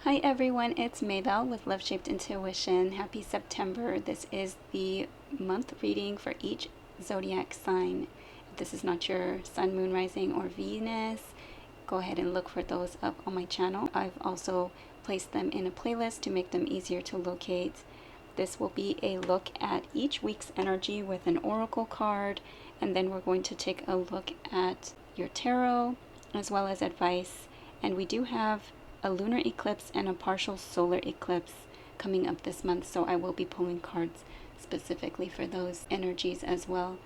Hi everyone, it's Maybelle with Love Shaped Intuition. Happy September. This is the month reading for each zodiac sign. If this is not your sun, moon, rising, or Venus, go ahead and look for those up on my channel. I've also placed them in a playlist to make them easier to locate. This will be a look at each week's energy with an oracle card, and then we're going to take a look at your tarot as well as advice. And we do have a lunar eclipse and a partial solar eclipse coming up this month, so I will be pulling cards specifically for those energies as well.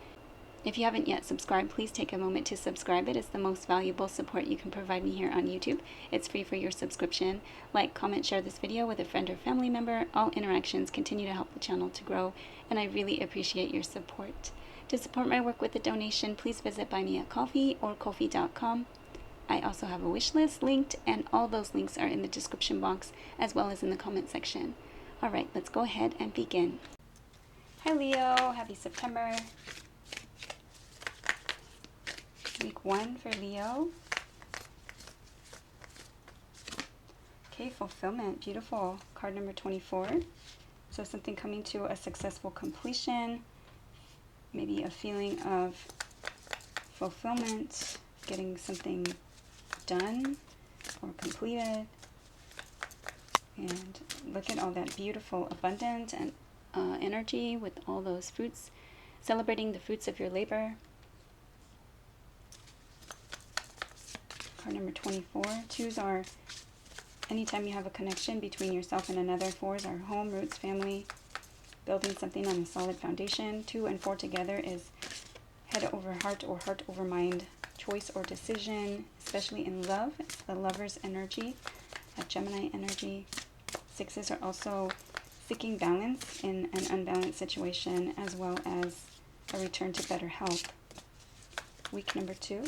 If you haven't yet subscribed, please take a moment to subscribe. It is the most valuable support you can provide me here on YouTube. It's free for your subscription. Like, comment, share this video with a friend or family member. All interactions continue to help the channel to grow, and I really appreciate your support. To support my work with a donation, please visit Buy Me a Coffee or Ko-fi.com. I also have a wish list linked, and all those links are in the description box as well as in the comment section. Alright, let's go ahead and begin. Hi Leo, happy September. Week 1 for Leo. Okay, fulfillment, beautiful. Card number 24. So something coming to a successful completion, maybe a feeling of fulfillment, getting something done or completed. And look at all that beautiful abundance and energy with all those fruits, celebrating the fruits of your labor. Card number 24. 2s are anytime you have a connection between yourself and another. 4s are home, roots, family, building something on a solid foundation. 2 and 4 together is head over heart or heart over mind, choice or decision, especially in love. It's the lover's energy, a Gemini energy. 6s are also seeking balance in an unbalanced situation, as well as a return to better health. Week number 2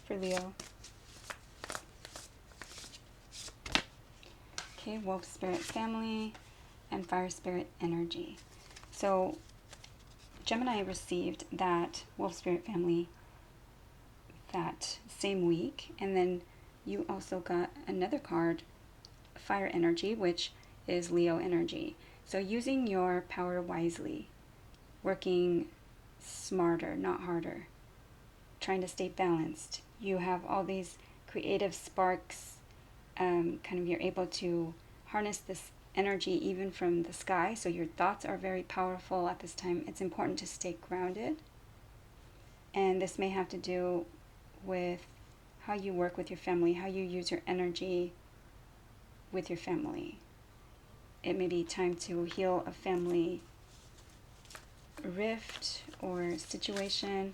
for Leo. Okay, wolf spirit family and fire spirit energy. So Gemini received that wolf spirit family that same week, and then you also got another card, fire energy, which is Leo energy. So using your power wisely, working smarter, not harder, trying to stay balanced. You have all these creative sparks, kind of you're able to harness this energy even from the sky, so your thoughts are very powerful at this time. It's important to stay grounded, and this may have to do with how you work with your family, how you use your energy with your family. It may be time to heal a family rift or situation.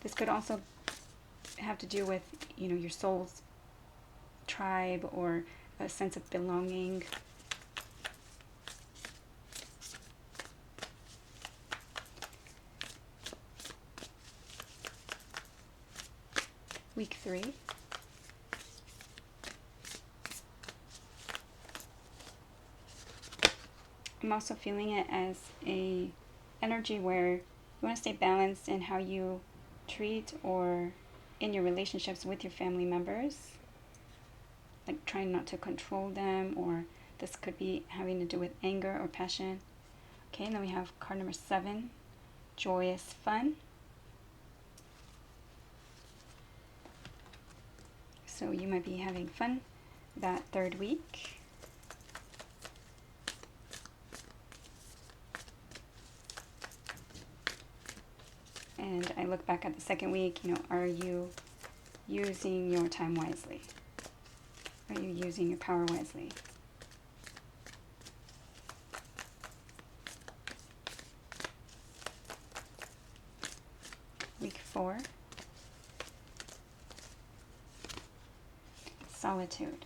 This could also have to do with, your soul's tribe or a sense of belonging. Week 3. I'm also feeling it as a energy where you want to stay balanced in how you treat or in your relationships with your family members, like trying not to control them, or this could be having to do with anger or passion. Okay, and then we have card number 7, joyous fun. So you might be having fun that 3rd week. And I look back at the 2nd week, are you using your time wisely? Are you using your power wisely? Week 4. Solitude.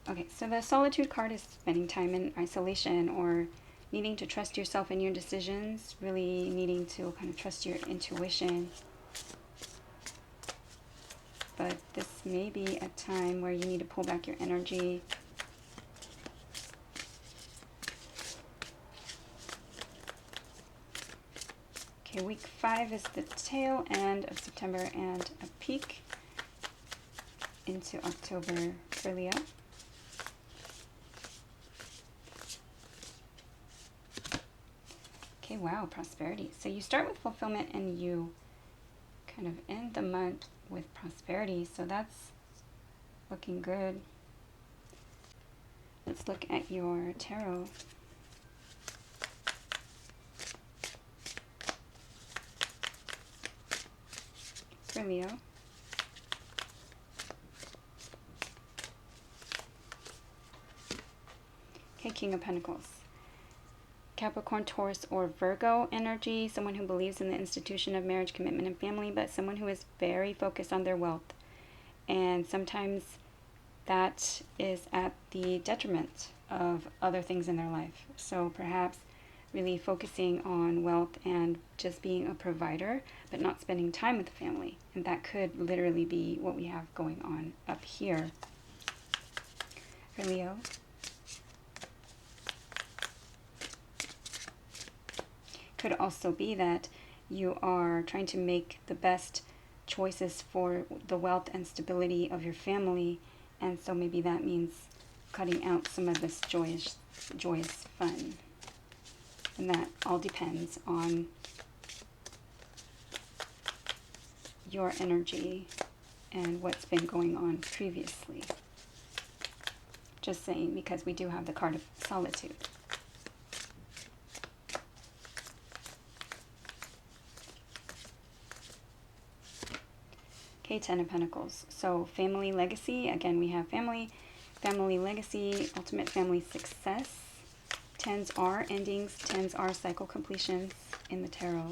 Okay, so the solitude card is spending time in isolation or needing to trust yourself and your decisions, really needing to kind of trust your intuition. But this may be a time where you need to pull back your energy. Okay, week 5 is the tail end of September and a peak into October for Leo. Okay, wow, prosperity. So you start with fulfillment and you kind of end the month with prosperity. So that's looking good. Let's look at your tarot. For Leo. Okay, King of Pentacles. Capricorn, Taurus, or Virgo energy. Someone who believes in the institution of marriage, commitment, and family, but someone who is very focused on their wealth. And sometimes that is at the detriment of other things in their life. So perhaps really focusing on wealth and just being a provider, but not spending time with the family. And that could literally be what we have going on up here for Leo. Could also be that you are trying to make the best choices for the wealth and stability of your family, and so maybe that means cutting out some of this joyous fun. And that all depends on your energy and what's been going on previously. Just saying, because we do have the card of solitude. Okay, Ten of Pentacles. So family legacy. Again, we have family legacy, ultimate family success. Tens are endings. Tens are cycle completions in the tarot.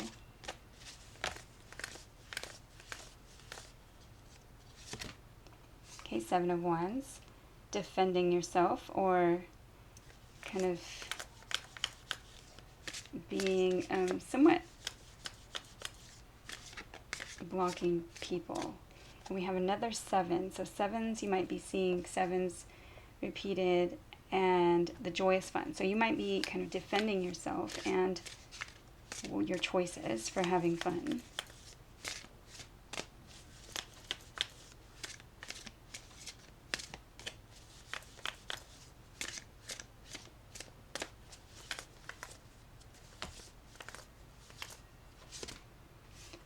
Okay, Seven of Wands. Defending yourself, or kind of being somewhat blocking people. And we have another seven. So sevens, you might be seeing sevens repeated, and the joyous fun. So you might be kind of defending yourself and your choices for having fun.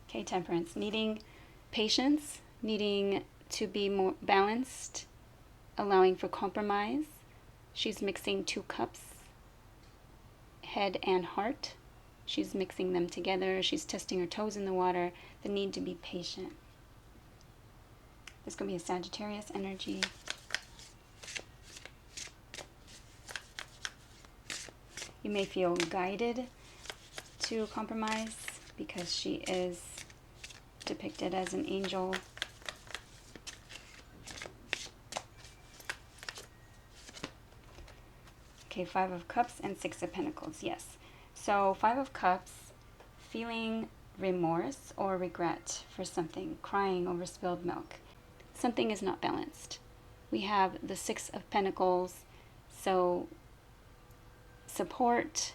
Okay, Temperance. Needing patience, needing to be more balanced, allowing for compromise. She's mixing two cups, head and heart. She's mixing them together. She's testing her toes in the water. The need to be patient. This could be a Sagittarius energy. You may feel guided to compromise because she is depicted as an angel. Okay, Five of Cups and Six of Pentacles. Yes. So Five of Cups, feeling remorse or regret for something, crying over spilled milk. Something is not balanced. We have the Six of Pentacles, so support,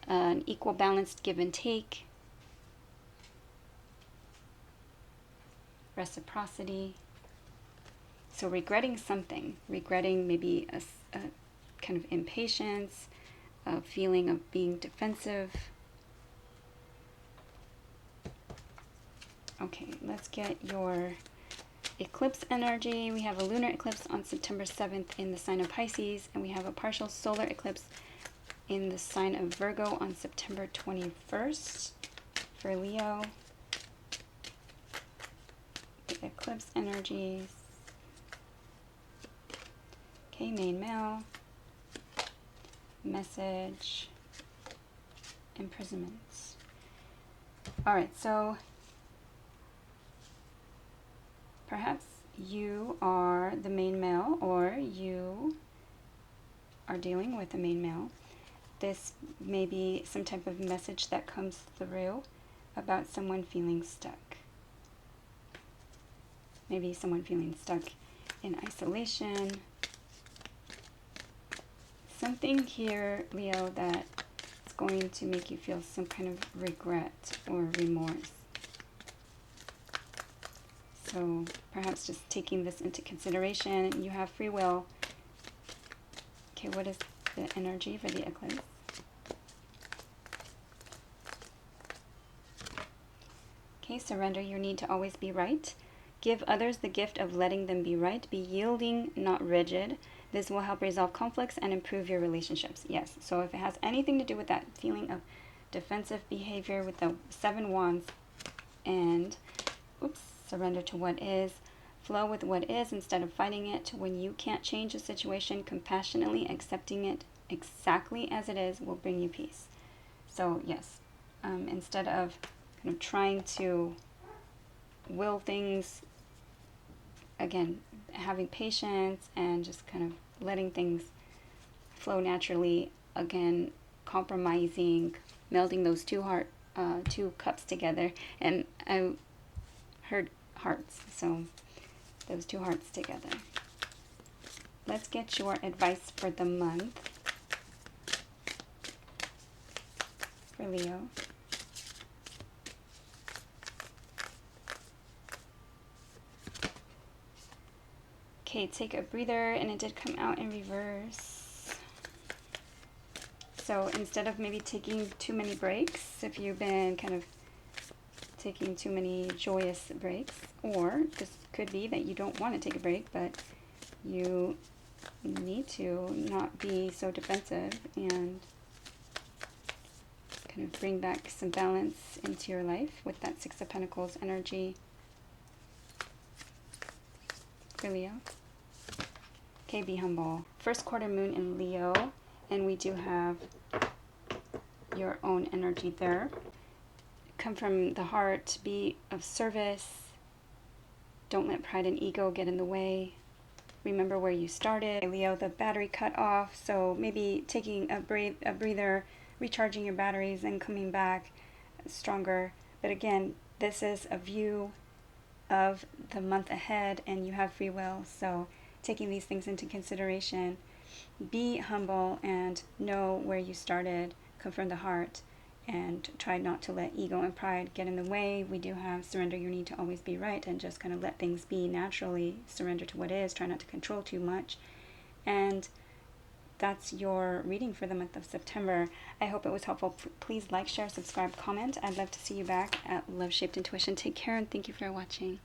an equal balanced give and take, reciprocity. So regretting something, regretting maybe a kind of impatience, a feeling of being defensive. Okay, let's get your eclipse energy. We have a lunar eclipse on September 7th in the sign of Pisces, and we have a partial solar eclipse in the sign of Virgo on September 21st for Leo. The eclipse energies. Okay, main male. Message. Imprisonment. Alright, so perhaps you are the main male, or you are dealing with the main male. This may be some type of message that comes through about someone feeling stuck. Maybe someone feeling stuck in isolation. Something here, Leo, that is going to make you feel some kind of regret or remorse. So perhaps just taking this into consideration. You have free will. Okay, what is the energy for the eclipse? Okay, surrender your need to always be right. Give others the gift of letting them be right. Be yielding, not rigid. This will help resolve conflicts and improve your relationships. Yes, so if it has anything to do with that feeling of defensive behavior with the 7 wands and, surrender to what is. Flow with what is instead of fighting it. When you can't change a situation, compassionately accepting it exactly as it is will bring you peace. So yes, instead of kind of trying to will things, again, having patience and just kind of letting things flow naturally, again, compromising, melding those two cups together. And I heard hearts, so those 2 hearts together. Let's get your advice for the month for Leo. Okay, take a breather, and it did come out in reverse. So instead of maybe taking too many breaks, if you've been kind of taking too many joyous breaks, or this could be that you don't want to take a break, but you need to not be so defensive and kind of bring back some balance into your life with that 6 of Pentacles energy for Leo. Okay, be humble. First quarter moon in Leo, and we do have your own energy there. Come from the heart, be of service. Don't let pride and ego get in the way. Remember where you started. Leo, the battery cut off, so maybe taking a breather, recharging your batteries and coming back stronger. But again, this is a view of the month ahead, and you have free will, so taking these things into consideration. Be humble and know where you started. Come from the heart and try not to let ego and pride get in the way. We do have surrender your need to always be right, and just kind of let things be naturally. Surrender to what is. Try not to control too much. And that's your reading for the month of September. I hope it was helpful. Please like, share, subscribe, comment. I'd love to see you back at Love Shaped Intuition. Take care, and thank you for watching.